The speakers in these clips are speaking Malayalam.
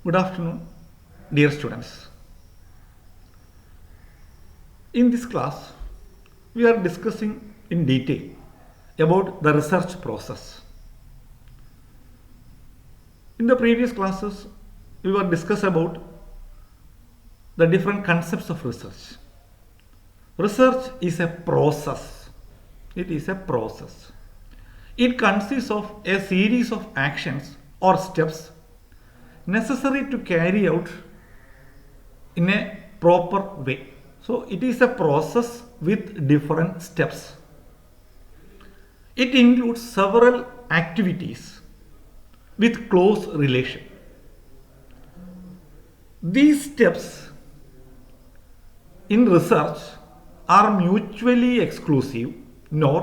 Good afternoon, dear students. In this class, we are discussing in detail about the research process. In the previous classes, we were discussed about the different concepts of research. Research is a process. It is a process. It consists of a series of actions or steps necessary to carry out in a proper way. So it is a process with different steps. It includes several activities with close relation. These steps in research are mutually exclusive, nor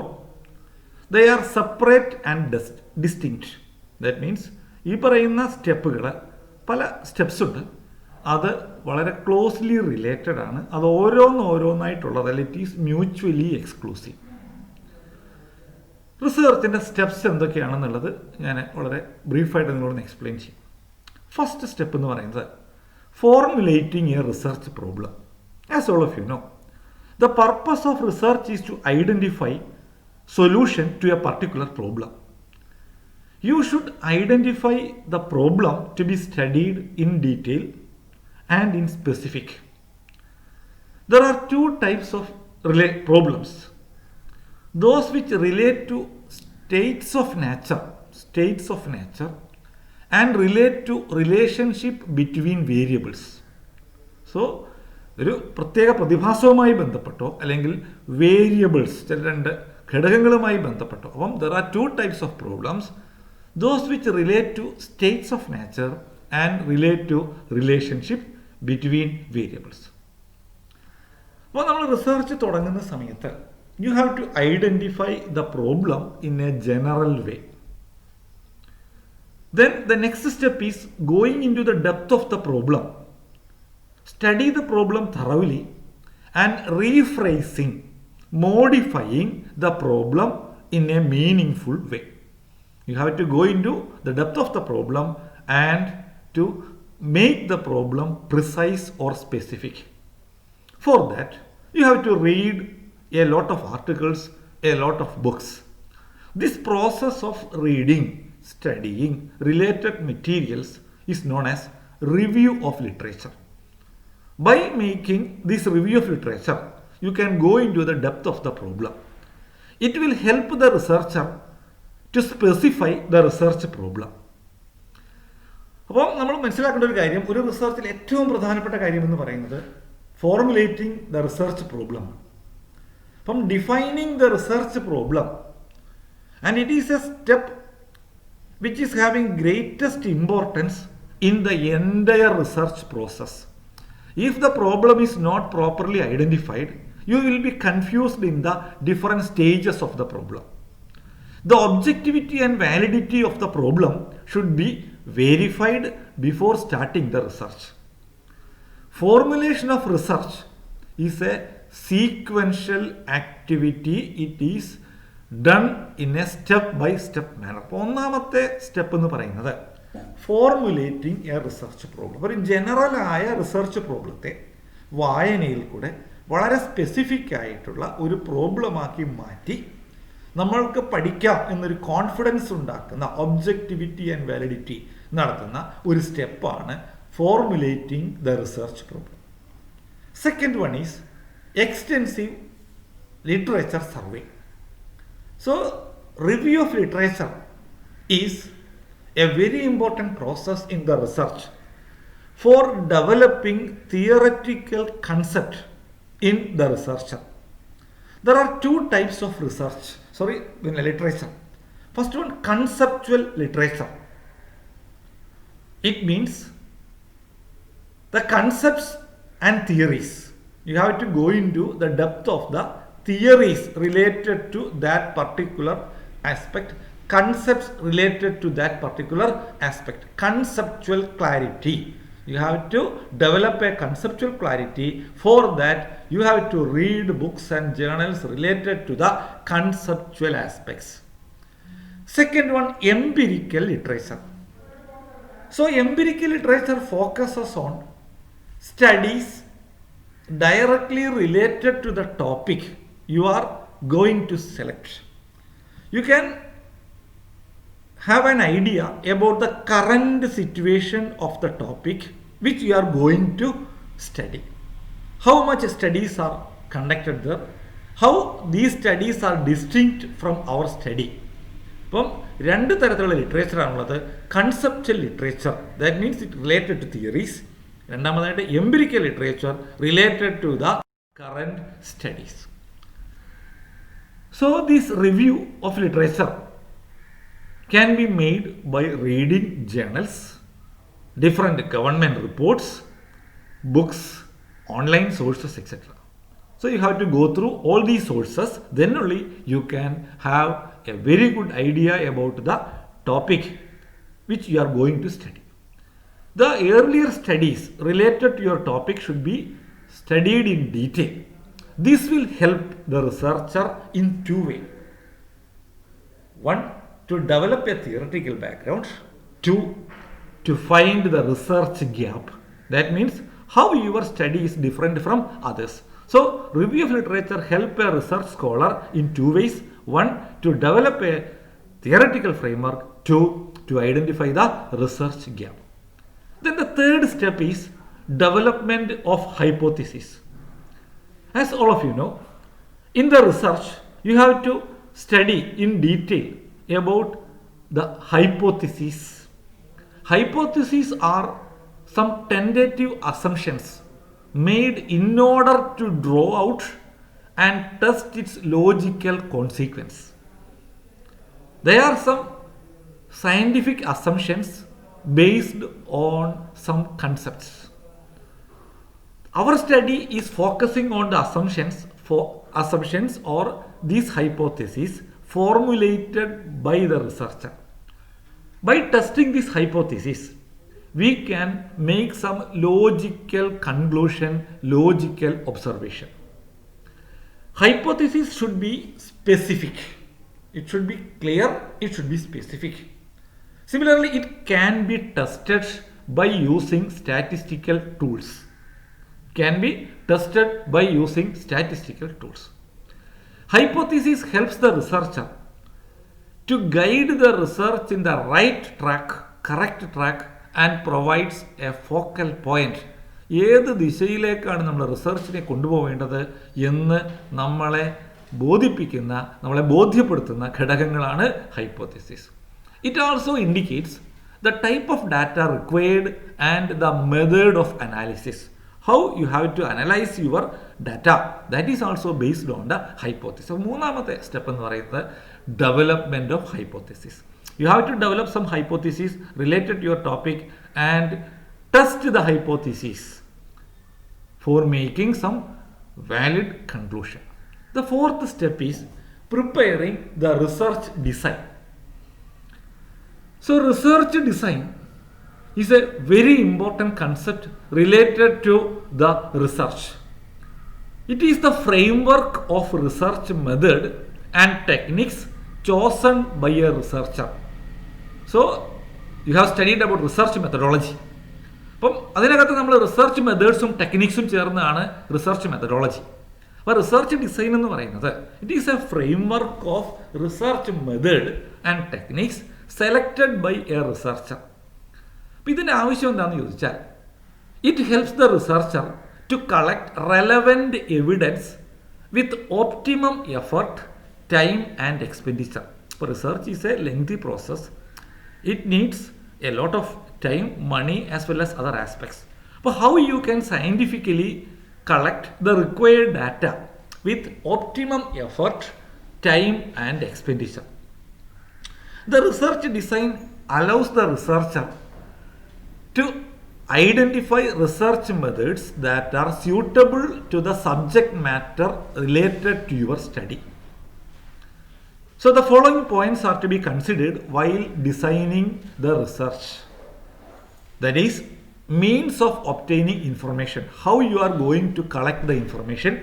they are separate and distinct. That means ഈ പറയുന്ന സ്റ്റെപ്പുകൾ പല സ്റ്റെപ്സ് ഉണ്ട്, അത് വളരെ ക്ലോസ്ലി റിലേറ്റഡ് ആണ്, അത് ഓരോന്നായിട്ടുള്ളത്, ഇറ്റ് ഈസ് മ്യൂച്വലി എക്സ്ക്ലൂസീവ്. റിസർച്ചിൻ്റെ സ്റ്റെപ്സ് എന്തൊക്കെയാണെന്നുള്ളത് ഞാൻ വളരെ ബ്രീഫായിട്ട് നിങ്ങളോട് എക്സ്പ്ലെയിൻ ചെയ്യും. ഫസ്റ്റ് സ്റ്റെപ്പ് എന്ന് പറയുന്നത് formulating a research problem. As all of you know, the purpose of research is to identify solution to a particular problem. You should identify the problem to be studied in detail and in specific. There are two types of problems. Those which relate to states of nature and relate to relationship between variables. So, ഒരു പ്രത്യേക പ്രതിഭാസവുമായി ബന്ധപ്പെട്ടോ അല്ലെങ്കിൽ വേരിയബിൾസ് രണ്ട് ഘടകങ്ങളുമായി ബന്ധപ്പെട്ടോ. അപ്പം there are two types of problems, those which relate to states of nature and relate to relationship between variables. അപ്പോൾ നമ്മൾ റിസർച്ച് തുടങ്ങുന്ന സമയത്ത് you have to identify the problem in a general way. Then the next step is going into the depth of the problem. Study the problem thoroughly and rephrasing, modifying the problem in a meaningful way. You have to go into the depth of the problem and to make the problem precise or specific. For that, you have to read a lot of articles, a lot of books. This process of reading, studying related materials is known as review of literature. By making this review of literature, you can go into the depth of the problem. It will help the researcher to specify the research problem. അപ്പോൾ നമ്മൾ മനസ്സിലാക്കേണ്ട ഒരു കാര്യം, ഒരു റിസർച്ചിൽ ഏറ്റവും പ്രധാനപ്പെട്ട കാര്യം എന്ന് പറയുന്നത് ഫോർമുലേറ്റിംഗ് ദ റിസർച്ച് പ്രോബ്ലം. അപ്പം defining the research problem, and it is A step which is having greatest importance in the entire research process. If the problem is not properly identified, you will be confused in the different stages of the problem. The objectivity and validity of the problem should be verified before starting the research. Formulation of research is a sequential activity. It is done in a step-by-step manner. ഒന്നാമത്തെ സ്റ്റെപ്പ് എന്ന് പറയുന്നത് ഫോർമുലേറ്റിംഗ് എ റിസർച്ച് പ്രോബ്ലം. ഒരു ജനറലായ റിസർച്ച് പ്രോബ്ലത്തെ വായനയിൽ കൂടെ വളരെ സ്പെസിഫിക് ആയിട്ടുള്ള ഒരു പ്രോബ്ലമാക്കി മാറ്റി നമ്മൾക്ക് പഠിക്കാം എന്നൊരു കോൺഫിഡൻസ് ഉണ്ടാക്കുന്ന, ഒബ്ജക്റ്റിവിറ്റി ആൻഡ് വാലിഡിറ്റി നടത്തുന്ന ഒരു സ്റ്റെപ്പാണ് formulating the research problem. Second one is extensive literature survey. So review of literature is a very important process in the research for developing theoretical concept in the researcher. There are two types of literature. First one, conceptual literature. It means the concepts and theories. You have to go into the depth of the theories related to that particular aspect, concepts related to that particular aspect. Conceptual clarity. You have to develop a conceptual clarity. For that, you have to read books and journals related to the conceptual aspects. Second one, empirical literature. So empirical literature focuses on studies directly related to the topic you are going to select. You can have an idea about the current situation of the topic which you are going to study. How much studies are conducted there, how these studies are distinct from our study. ഇപ്പം രണ്ട് തരത്തിലുള്ള ലിറ്ററേച്ചർ ആണുള്ളത്. Conceptual literature, that means it related to theories. രണ്ടാമതായിട്ട് empirical literature related to the current studies. So this review of literature can be made by reading journals, different government reports, books, online sources, etc. So you have to go through all these sources, then only you can have a very good idea about the topic which you are going to study. The earlier studies related to your topic should be studied in detail. This will help the researcher in two ways. One, to develop a theoretical background. Two, to find the research gap. That means how your study is different from others. So review of literature help a research scholar in two ways. One, to develop a theoretical framework. Two, to identify the research gap. Then the third step is development of hypothesis. As all of you know, in the research you have to study in detail about the hypotheses. Hypotheses are some tentative assumptions made in order to draw out and test its logical consequence. There are some scientific assumptions based on some concepts. Our study is focusing on the assumptions or these hypotheses formulated by the researcher. By testing this hypothesis, we can make some logical conclusion, logical observation. Hypothesis should be specific. It should be clear, it should be specific. Similarly, it can be tested by using statistical tools. Can be tested by using statistical tools. Hypothesis helps the researcher to guide the research in the right track, correct track, and provides a focal point. ഏത് ദിശയിലേക്കാണ് നമ്മൾ റിസർച്ചിനെ കൊണ്ടുപോകേണ്ടത് എന്ന് നമ്മളെ ബോധ്യപ്പെടുത്തുന്ന ഘടകങ്ങളാണ് hypothesis. It also indicates the type of data required and the method of analysis. How you have to analyze your data, that is also based on the hypothesis. So മൂന്നാമത്തെ സ്റ്റെപ്പ് എന്ന് പറയുന്നത് development of hypothesis. You have to develop some hypothesis related to your topic and test the hypothesis for making some valid conclusion. The fourth step is preparing the research design. So research design is a very important concept related to the research. It is the framework of research method and techniques chosen by a researcher. So you have studied about research methodology. അപ്പം അതിനകത്ത് നമ്മൾ റിസർച്ച് മെത്തേഡ്സും ടെക്നിക്സും ചേർന്നാണ് റിസർച്ച് മെത്തഡോളജി. അപ്പോൾ റിസർച്ച് ഡിസൈൻ എന്ന് പറയുന്നത് it is a framework of research method and techniques selected by a researcher. അപ്പം ഇതിൻ്റെ ആവശ്യം എന്താണെന്ന് ചോദിച്ചാൽ it helps the researcher to collect relevant evidence with optimum effort, time and expenditure. ഇപ്പോൾ research is a lengthy process. It needs a lot of time, money, as well as other aspects. But how you can scientifically collect the required data with optimum effort, time and expenditure? The research design allows the researcher to identify research methods that are suitable to the subject matter related to your study. So the following points are to be considered while designing the research. That is, means of obtaining information, how you are going to collect the information,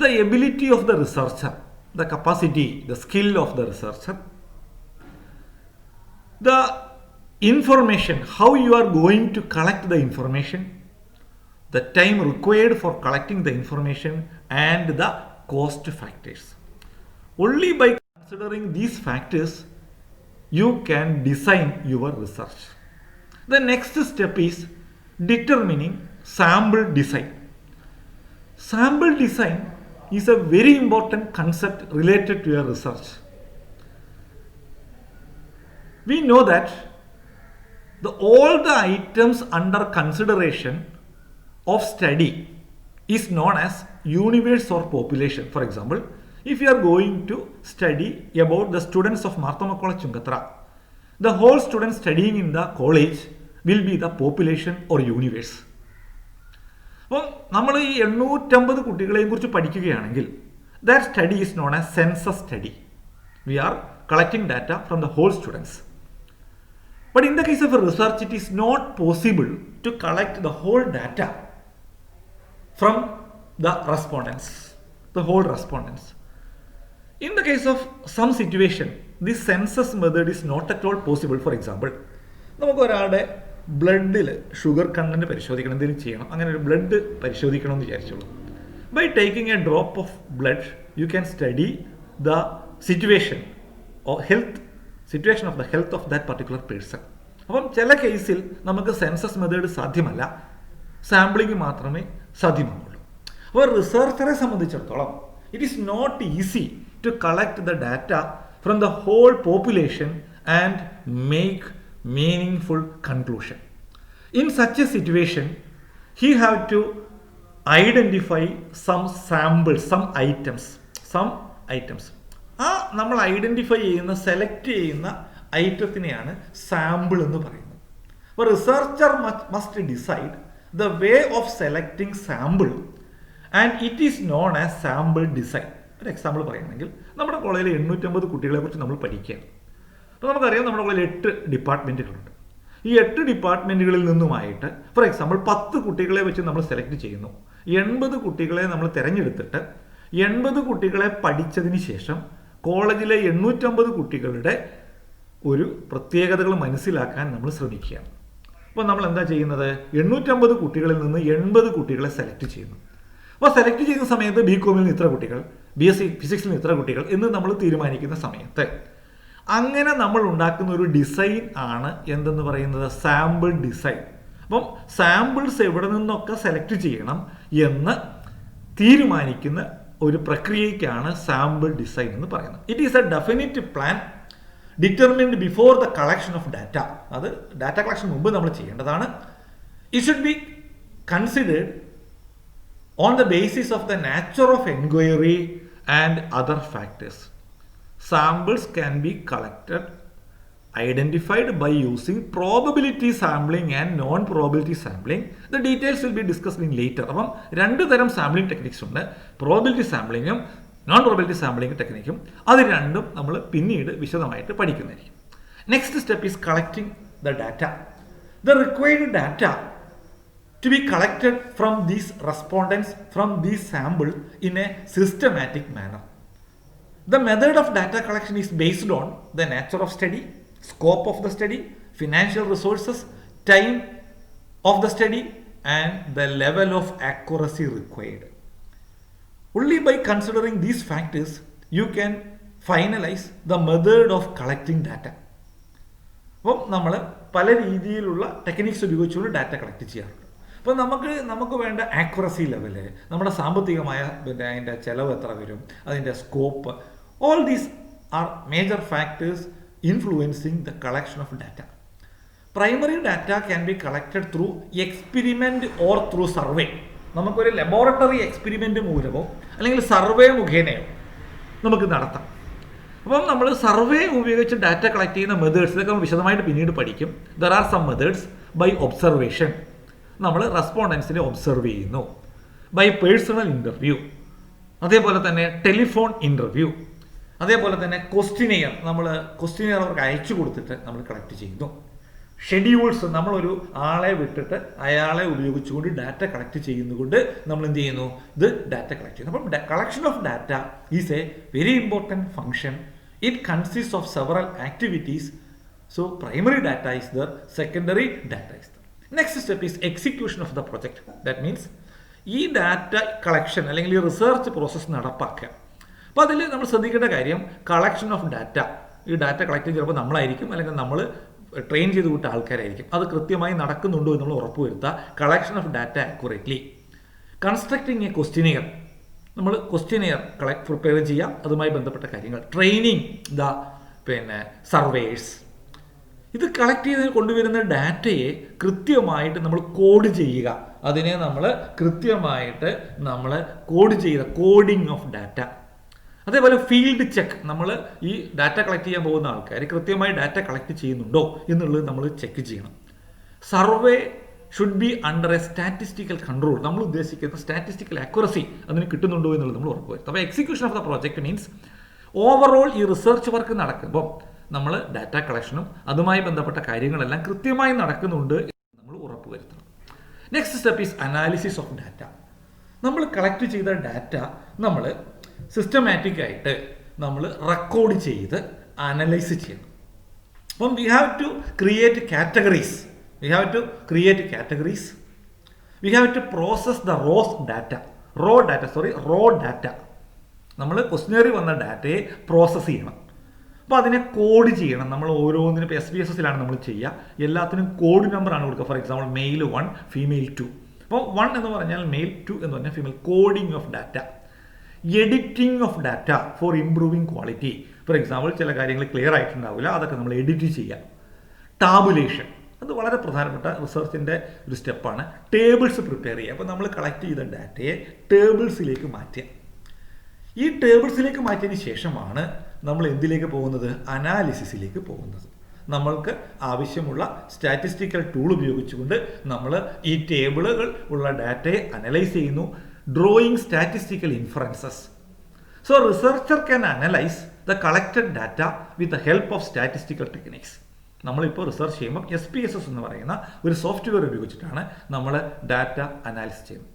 the ability of the researcher, the capacity, the skill of the researcher, the information, how you are going to collect the information, the time required for collecting the information, and the cost factors. Only by considering these factors, you can design your research. The next step is determining sample design. Sample design is a very important concept related to your research. We know that all the items under consideration of study is known as universe or population. For example, if you are going to study about the students of Marthoma College Chungatra, the whole students studying in the college will be the population or universe. അപ്പോൾ നമ്മൾ ഈ 850 കുട്ടികളെയും കുറിച്ച് പഠിക്കുകയാണെങ്കിൽ that study is known as census study. We are collecting data from the whole students. But in the case of a research, it is not possible to collect the whole data from the respondents, the whole respondents. In the case of some situation, this census method is not at all possible. For example, നമുക്ക് ഒരാളുടെ ബ്ലഡിൽ ഷുഗർ കണ്ടന്റ് പരിശോധിക്കണം, എന്തെങ്കിലും ചെയ്യണം, അങ്ങനെ ഒരു ബ്ലഡ് പരിശോധിക്കണം എന്ന് വിചാരിച്ചോളൂ. By taking a drop of blood you can study the situation of the health of that particular person. അപ്പം ചില കേസിൽ നമുക്ക് സെൻസസ് മെത്തേഡ് സാധ്യമല്ല, സാമ്പിളിംഗ് മാത്രമേ സാധ്യമാവുള്ളൂ. അപ്പോൾ റിസർച്ചറെ സംബന്ധിച്ചിടത്തോളം it is not easy to collect the data from the whole population and make meaningful conclusion. In such a situation, he have to identify some samples, some items. ആ നമ്മൾ ഐഡൻറ്റിഫൈ ചെയ്യുന്ന, സെലക്ട് ചെയ്യുന്ന ഐറ്റത്തിനെയാണ് സാമ്പിൾ എന്ന് പറയുന്നത്. അപ്പോൾ researcher must decide the way of selecting sample and it is known as sample design. ഒരു എക്സാമ്പിൾ പറയുകയാണെങ്കിൽ നമ്മുടെ കോളേജിൽ 850 കുട്ടികളെ കുറിച്ച് നമ്മൾ പഠിക്കുകയാണ്. അപ്പോൾ നമുക്കറിയാം നമ്മുടെ കോളേജിൽ 8 ഡിപ്പാർട്ട്മെൻറ്റുകളുണ്ട്. ഈ 8 ഡിപ്പാർട്ട്മെൻറ്റുകളിൽ നിന്നുമായിട്ട് ഫോർ എക്സാമ്പിൾ 10 കുട്ടികളെ വെച്ച് നമ്മൾ സെലക്ട് ചെയ്യുന്നു. 80 കുട്ടികളെ നമ്മൾ തിരഞ്ഞെടുത്തിട്ട് 80 കുട്ടികളെ പഠിച്ചതിന് ശേഷം കോളേജിലെ 850 കുട്ടികളുടെ ഒരു പ്രത്യേകതകൾ മനസ്സിലാക്കാൻ നമ്മൾ ശ്രമിക്കുകയാണ്. അപ്പോൾ നമ്മൾ എന്താ ചെയ്യുന്നത്? 850 കുട്ടികളിൽ നിന്ന് 80 കുട്ടികളെ സെലക്ട് ചെയ്യുന്നു. അപ്പോൾ സെലക്ട് ചെയ്യുന്ന സമയത്ത് ബികോമിൽ നിന്ന് ഇത്ര കുട്ടികൾ, BSc ഫിസിക്സിൽ നിന്ന് ഇത്ര കുട്ടികൾ എന്ന് നമ്മൾ തീരുമാനിക്കുന്ന സമയത്ത് അങ്ങനെ നമ്മൾ ഉണ്ടാക്കുന്ന ഒരു ഡിസൈൻ ആണ് എന്തെന്ന് പറയുന്നത്? Sample design. അപ്പം സാമ്പിൾസ് എവിടെ നിന്നൊക്കെ സെലക്ട് ചെയ്യണം എന്ന് തീരുമാനിക്കുന്ന ഒരു പ്രക്രിയയ്ക്കാണ് സാമ്പിൾ ഡിസൈൻ എന്ന് പറയുന്നത്. It is A definite plan determined before the collection of data. അത് ഡാറ്റ കളക്ഷൻ മുമ്പ് നമ്മൾ ചെയ്യേണ്ടതാണ്. It should be considered on the basis of the nature of enquiry and other factors. Samples can be collected, identified by using probability sampling and non-probability sampling. The details will be discussed in later. അപ്പം 2 തരം സാമ്പിളിംഗ് ടെക്നിക്സ് ഉണ്ട്. പ്രോബിലിറ്റി സാമ്പിളിങ്ങും നോൺ പ്രോബിലിറ്റി സാമ്പിളിംഗ് ടെക്നിക്കും. അത് രണ്ടും നമ്മൾ പിന്നീട് വിശദമായിട്ട് പഠിക്കുന്നതായിരിക്കും. Next step is collecting the data. The required data to be collected from these respondents, from these sample in a systematic manner. The method of data collection is based on the nature of study, scope of the study, financial resources, time of the study, and the level of accuracy required. Only by considering these factors, you can finalize the method of collecting data. അപ്പം നമ്മൾ പല രീതിയിലുള്ള ടെക്നിക്സ് ഉപയോഗിച്ചുകൊണ്ട് ഡാറ്റ കളക്ട് ചെയ്യാറുണ്ട്. അപ്പോൾ നമുക്ക് വേണ്ട ആക്യുറസി ലെവല്, നമ്മുടെ സാമ്പത്തികമായ അതിൻ്റെ ചിലവ് എത്ര വരും, അതിൻ്റെ scope, all these are major factors influencing the collection of data. Primary data can be collected through experiment or through survey. നമുക്കൊരു ലബോറട്ടറി എക്സ്പെരിമെൻ്റ് മൂലമോ അല്ലെങ്കിൽ സർവേ മുഖേനയോ നമുക്ക് നടത്താം. അപ്പം നമ്മൾ സർവേ ഉപയോഗിച്ച് ഡാറ്റ കളക്ട് ചെയ്യുന്ന മെത്തേഡ്സ് ഇതൊക്കെ നമ്മൾ വിശദമായിട്ട് പിന്നീട് പഠിക്കും. There are some methods by observation. നമ്മൾ റെസ്പോണ്ടൻസിനെ ഒബ്സർവ് ചെയ്യുന്നു. ബൈ പേഴ്സണൽ ഇൻ്റർവ്യൂ, അതേപോലെ തന്നെ ടെലിഫോൺ ഇൻ്റർവ്യൂ, അതേപോലെ തന്നെ ക്വസ്റ്റിനെയർ, നമ്മൾ ക്വസ്റ്റിനെയർ അവർക്ക് അയച്ചു കൊടുത്തിട്ട് നമ്മൾ കളക്ട് ചെയ്യുന്നു. ഷെഡ്യൂൾസ്, നമ്മളൊരു ആളെ വിട്ടിട്ട് അയാളെ ഉപയോഗിച്ചുകൊണ്ട് ഡാറ്റ കളക്ട് ചെയ്യുന്നതുകൊണ്ട് നമ്മൾ എന്ത് ചെയ്യുന്നു? ഇത് ഡാറ്റ കളക്ട് ചെയ്യുന്നു. അപ്പം collection of data is A very important function. It consist of several activities So primary data is there, secondary data is there. Next step is execution of the project. That means ഈ ഡാറ്റ കളക്ഷൻ അല്ലെങ്കിൽ ഈ റിസർച്ച് പ്രോസസ്സ് നടപ്പാക്കുക. അപ്പോൾ അതിൽ നമ്മൾ ശ്രദ്ധിക്കേണ്ട കാര്യം കളക്ഷൻ ഓഫ് ഡാറ്റ. ഈ ഡാറ്റ കളക്ട് ചെയ്ത് ചിലപ്പോൾ നമ്മളായിരിക്കും, അല്ലെങ്കിൽ നമ്മൾ ട്രെയിൻ ചെയ്ത് വിട്ട ആൾക്കാരായിരിക്കും. അത് കൃത്യമായി നടക്കുന്നുണ്ടോ എന്ന് നമ്മൾ ഉറപ്പുവരുത്തുക. Collection of data accurately. Constructing A questionnaire. നമ്മൾ ക്വസ്റ്റിനെയർ പ്രിപ്പയർ ചെയ്യാം, അതുമായി ബന്ധപ്പെട്ട കാര്യങ്ങൾ. Training surveyors. ഇത് കളക്ട് ചെയ്ത് കൊണ്ടുവരുന്ന ഡാറ്റയെ കൃത്യമായിട്ട് നമ്മൾ കോഡ് ചെയ്യുക. അതിനെ നമ്മൾ കൃത്യമായിട്ട് കോഡ് ചെയ്യുക, കോഡിംഗ് ഓഫ് ഡാറ്റ. അതേപോലെ ഫീൽഡ് ചെക്ക്. നമ്മൾ ഈ ഡാറ്റ കളക്ട് ചെയ്യാൻ പോകുന്ന ആൾക്കാർ കൃത്യമായി ഡാറ്റ കളക്ട് ചെയ്യുന്നുണ്ടോ എന്നുള്ളത് നമ്മൾ ചെക്ക് ചെയ്യണം. Survey should be under A statistical control. നമ്മൾ ഉദ്ദേശിക്കുന്ന സ്റ്റാറ്റിസ്റ്റിക്കൽ ആക്യുറസി അതിന് കിട്ടുന്നുണ്ടോ എന്നുള്ളത് നമ്മൾ ഉറപ്പുവരുത്തും. അപ്പോൾ execution of the project means overall ഈ റിസർച്ച് വർക്ക് നടക്കുമ്പോൾ നമ്മൾ ഡാറ്റ കളക്ഷനും അതുമായി ബന്ധപ്പെട്ട കാര്യങ്ങളെല്ലാം കൃത്യമായി നടക്കുന്നുണ്ട് എന്ന് നമ്മൾ ഉറപ്പുവരുത്തണം. Next step is analysis of data. നമ്മൾ കളക്ട് ചെയ്ത ഡാറ്റ നമ്മൾ സിസ്റ്റമാറ്റിക് ആയിട്ട് നമ്മൾ റെക്കോർഡ് ചെയ്ത് അനലൈസ് ചെയ്യണം. അപ്പം we have to create categories. We have to create categories. We have to process the raw data. നമ്മൾ ക്വസ്റ്റ്യനറി വന്ന ഡാറ്റയെ പ്രോസസ്സ് ചെയ്യണം. അപ്പോൾ അതിനെ കോഡ് ചെയ്യണം. നമ്മൾ ഓരോന്നിനും ഇപ്പോൾ SPSS-ലാണ് നമ്മൾ ചെയ്യുക. എല്ലാത്തിനും കോഡ് നമ്പറാണ് കൊടുക്കുക. For example male 1, female 2. അപ്പോൾ 1 എന്ന് പറഞ്ഞാൽ മെയിൽ, 2 എന്ന് പറഞ്ഞാൽ female. Coding of data. Editing of data for improving quality. For example ചില കാര്യങ്ങൾ ക്ലിയർ ആയിട്ടുണ്ടാവില്ല, അതൊക്കെ നമ്മൾ എഡിറ്റ് ചെയ്യാം. ടാബുലേഷൻ, അത് വളരെ പ്രധാനപ്പെട്ട റിസർച്ചിൻ്റെ ഒരു സ്റ്റെപ്പാണ്. ടേബിൾസ് പ്രിപ്പയർ ചെയ്യുക. അപ്പോൾ നമ്മൾ കളക്ട് ചെയ്ത ഡാറ്റയെ ടേബിൾസിലേക്ക് മാറ്റുക. ഈ ടേബിൾസിലേക്ക് മാറ്റിയതിന് ശേഷമാണ് നമ്മൾ എന്തിലേക്ക് പോകുന്നത്? അനാലിസിസിലേക്ക് പോകുന്നത്. നമ്മൾക്ക് ആവശ്യമുള്ള സ്റ്റാറ്റിസ്റ്റിക്കൽ ടൂൾ ഉപയോഗിച്ചുകൊണ്ട് നമ്മൾ ഈ ടേബിളുകൾ ഉള്ള ഡാറ്റയെ അനലൈസ് ചെയ്യുന്നു. Drawing statistical inferences. So researcher can analyse the collected data with the help of statistical techniques. നമ്മളിപ്പോൾ റിസർച്ച് ചെയ്യുമ്പോൾ SPSS എന്ന് പറയുന്ന ഒരു സോഫ്റ്റ്വെയർ ഉപയോഗിച്ചിട്ടാണ് നമ്മൾ ഡാറ്റ അനാലിസിസ് ചെയ്യുന്നത്.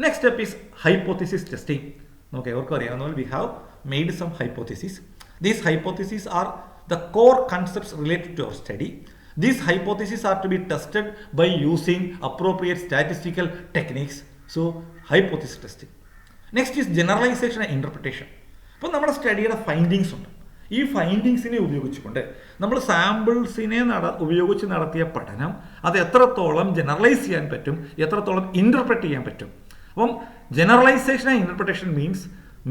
Next step is hypothesis testing. നമുക്ക് എവർക്കും അറിയാവുന്ന പോലെ we have made some hypothesis. These hypothesis are the core concepts related to our study. These hypotheses are to be tested by using appropriate statistical techniques. So, hypothesis testing. Next is generalization and interpretation. അപ്പോൾ നമ്മുടെ സ്റ്റഡിയുടെ ഫൈൻഡിങ്സ് ഉണ്ട്. ഈ ഫൈൻഡിങ്സിനെ ഉപയോഗിച്ചുകൊണ്ട് നമ്മൾ സാമ്പിൾസിനെ ഉപയോഗിച്ച് നടത്തിയ പഠനം അത് എത്രത്തോളം ജനറലൈസ് ചെയ്യാൻ പറ്റും, എത്രത്തോളം ഇൻ്റർപ്രറ്റ് ചെയ്യാൻ പറ്റും. അപ്പം generalisation and interpretation means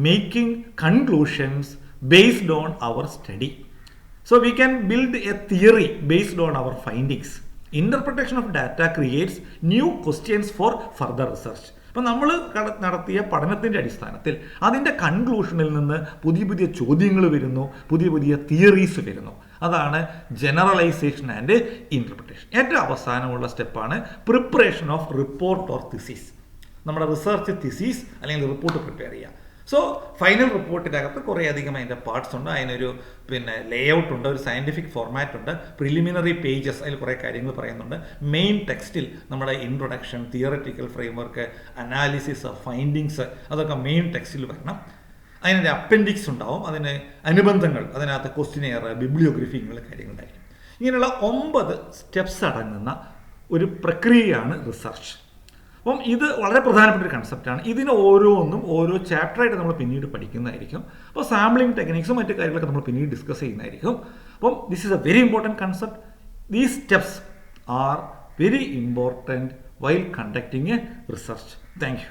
making conclusions based on our study. So we can build a theory based on our findings. Interpretation of data creates new questions for further research. അപ്പോൾ നമ്മൾ നടത്തിയ പഠനത്തിൻ്റെ അടിസ്ഥാനത്തിൽ അതിൻ്റെ കൺക്ലൂഷനിൽ നിന്ന് പുതിയ പുതിയ ചോദ്യങ്ങൾ വരുന്നു, പുതിയ പുതിയ തിയറീസ് വരുന്നു. അതാണ് ജനറലൈസേഷൻ ആൻഡ് ഇൻ്റർപ്രിട്ടേഷൻ. ഏറ്റവും അവസാനമുള്ള സ്റ്റെപ്പാണ് preparation of report or thesis. നമ്മുടെ റിസർച്ച് തിസീസ് അല്ലെങ്കിൽ റിപ്പോർട്ട് പ്രിപ്പയർ ചെയ്യുക. സോ ഫൈനൽ റിപ്പോർട്ടിനകത്ത് കുറേ അധികം അതിൻ്റെ പാർട്സ് ഉണ്ട്. അതിനൊരു ലേഔട്ട് ഉണ്ട്, ഒരു സയൻറ്റിഫിക് ഫോർമാറ്റ് ഉണ്ട്, പ്രിലിമിനറി പേജസ്, അതിൽ കുറേ കാര്യങ്ങൾ പറയുന്നുണ്ട്. മെയിൻ ടെക്സ്റ്റിൽ നമ്മുടെ introduction, theoretical framework, analysis, findings, അതൊക്കെ മെയിൻ ടെക്സ്റ്റിൽ വരണം. അതിൻ്റെ അപ്പൻഡിക്സ് ഉണ്ടാവും, അതിന് അനുബന്ധങ്ങൾ, അതിനകത്ത് ക്വസ്റ്റിനെയർ, ബിബ്ലിയോഗ്രഫി, ഇങ്ങനെയുള്ള കാര്യങ്ങളുണ്ടായിരിക്കും. ഇങ്ങനെയുള്ള 9 സ്റ്റെപ്സ് അടങ്ങുന്ന ഒരു പ്രക്രിയയാണ് റിസർച്ച്. അപ്പം ഇത് വളരെ പ്രധാനപ്പെട്ട ഒരു കൺസെപ്റ്റാണ്. ഇതിന് ഓരോന്നും ഓരോ ചാപ്റ്ററായിട്ട് നമ്മൾ പിന്നീട് പഠിക്കുന്നതായിരിക്കും. അപ്പോൾ സാമ്പിളിംഗ് ടെക്നിക്സും മറ്റു കാര്യങ്ങളൊക്കെ നമ്മൾ പിന്നീട് ഡിസ്കസ് ചെയ്യുന്നതായിരിക്കും. അപ്പം this is A very important concept. These steps are very important while conducting A research. Thank you.